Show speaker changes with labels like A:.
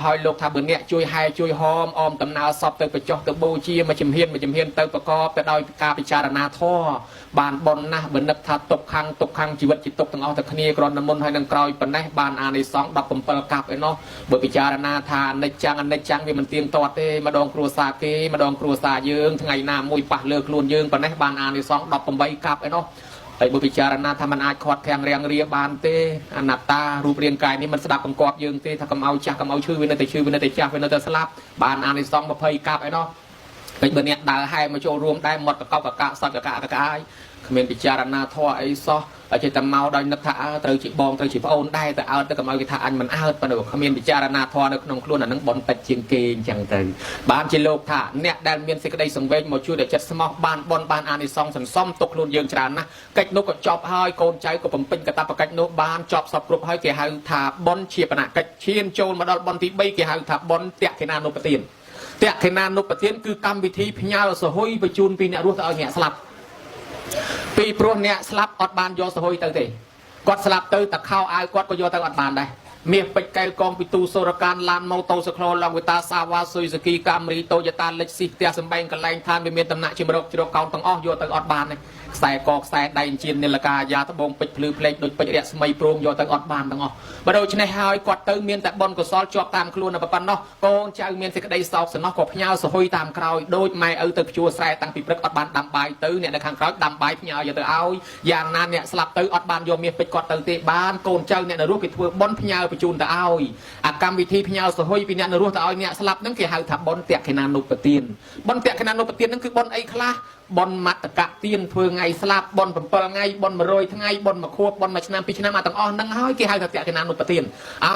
A: ហើយលោកថាបើអ្នកជួយហែជួយហមអមដំណើរសពទៅបញ្ចុះទៅបូជាមកជំហានទៅប្រកបទៅដោយការពិចារណាធម៌បានបនណាស់បើនឹកថាទុកខាងជីវិតជាទុកទាំងអស់ទៅគ្នាគ្រាន់តែមុនហើយនឹងក្រោយប៉ុណ្ណេះបានអានិសង្ឃ17កាប់ឯណោះបើពិចារណាថាអនិច្ចំវាមិនទៀងទាត់ទេម្ដងគ្រួសារគេម្ដងគ្រួសារយើងថ្ងៃណាមួយប៉ះលើខ្លួនយើងប៉ុណ្ណេះបានអានិសង្ឃ18កាប់ឯណោះហើយបើពិចារណាថាมันអាចខាត់ខាំងរាំងរាបានទេអនត្តារូបរាងកាយនេះมันស្ដាប់បង្គាប់យើងទេថាកុំឲ្យចាស់កុំឲ្យឈឺវានៅតែឈឺវានៅតែចាស់វានៅតែស្លាប់បានអានិសង្ឃ20កាប់ឯណោះពេលបើអ្នកដើរហែមកចូលរួមដែរមាត់កកកកសត្វកកកាយគ្មានពិចារណាធម៌អីសោះចេះតែមកដោយនឹកថាត្រូវជាបងត្រូវជាប្អូនដែរតែអើតទៅកុំឲ្យគេថាអញមិនអើតប៉ុន្តែគ្មានពិចារណាធម៌នៅក្នុងខ្លួនអានឹងបនតិចជាងគេអញ្ចឹងទៅបានជាលោកថាអ្នកដែលមានសេចក្តីសង្វេគមកជួយដល់ចិត្តស្មោះបានបនបានអានិសង្ឃសន្សំទុកខ្លួនយើងច្រើនណាស់កិច្ចនោះក៏ចប់ហើយកូនចៅក៏បំពេញកាតព្វកិច្ចនោះបានចប់សពគ្រប់ហើយគេហៅថាបនជាបណកិច្ចឈានចូលមកដល់បនទី3គេហៅថាបនតក្កិណានុបទានតក្កិណានុបទានគឺកម្មវិធីផ្ញើសហុយបញ្ជូនពីអ្នករស់ទៅឲ្យអ្នកស្លាប់ពីព្រោះអ្នកស្លាប់អត់បានយកសហុយទៅទេគាត់ស្លាប់ទៅតខោអាវគាត់ក៏យកទៅអត់បានដែរមាសពេជ្រកែវកងពីទូសូរកានឡានម៉ូតូសក្លោឡងវិតាសាវ៉ាស៊ុយសគីកាមេរីតូយ៉ូតាលិចស៊ីផ្ទះសម្បែងកន្លែងឋានវាមានដំណាក់ជាមរកជ្រកកោនទាំងអស់យកទៅអត់បានទេខ្សែកខ្សែដៃជៀននិលកាយ៉ាត្បូងពេជ្រភ្លឺភ្លេចដូចពេជ្ររស្មីព្រមយកទៅអត់បានទាំងអស់បើដូច្នេះហើយគាត់ទៅមានតែបុណ្យកុសលជាប់តាមខ្លួនតែប៉ុណ្ណោះកូនចៅមានសេចក្តីសោកសំណោះក៏ផ្ញើសហុយតាមក្រោយដូចម៉ែឪទៅជួស្រែតាំងពីព្រឹកអត់បានដាំបាយទៅអ្នកនៅខាងក្រោយដាំបាយផ្ញើយកទៅឲ្យយ៉ាងណាអ្នកស្លាប់ទៅអត់បានយកមាសពេជ្រគាត់ទៅទេបានកូនចៅអ្នកនៅរស់គេធ្វើបុណ្យផ្ញើបញ្ជូនទៅឲ្យអាកម្មវិធីផ្ញើសហុយពីអ្នកនៅរស់ទៅឲ្យអ្នកស្លាប់ហ្នឹងគេហៅថាបុណ្យតក្កិណានុបទានបុណ្យតក្កិណានុបទានហ្នឹងគឺបុណ្យអីខ្លះបុណ្យមត្តកទានធ្វើថ្ងៃស្លាប់បុណ្យ7ថ្ងៃបុណ្យ100ថ្ងៃបុណ្យ1ខួបបុណ្យ1ឆ្នាំ2ឆ្នាំអាទាំងអស់ហ្នឹងហើយគេហៅថាតក្កិណានុបទាន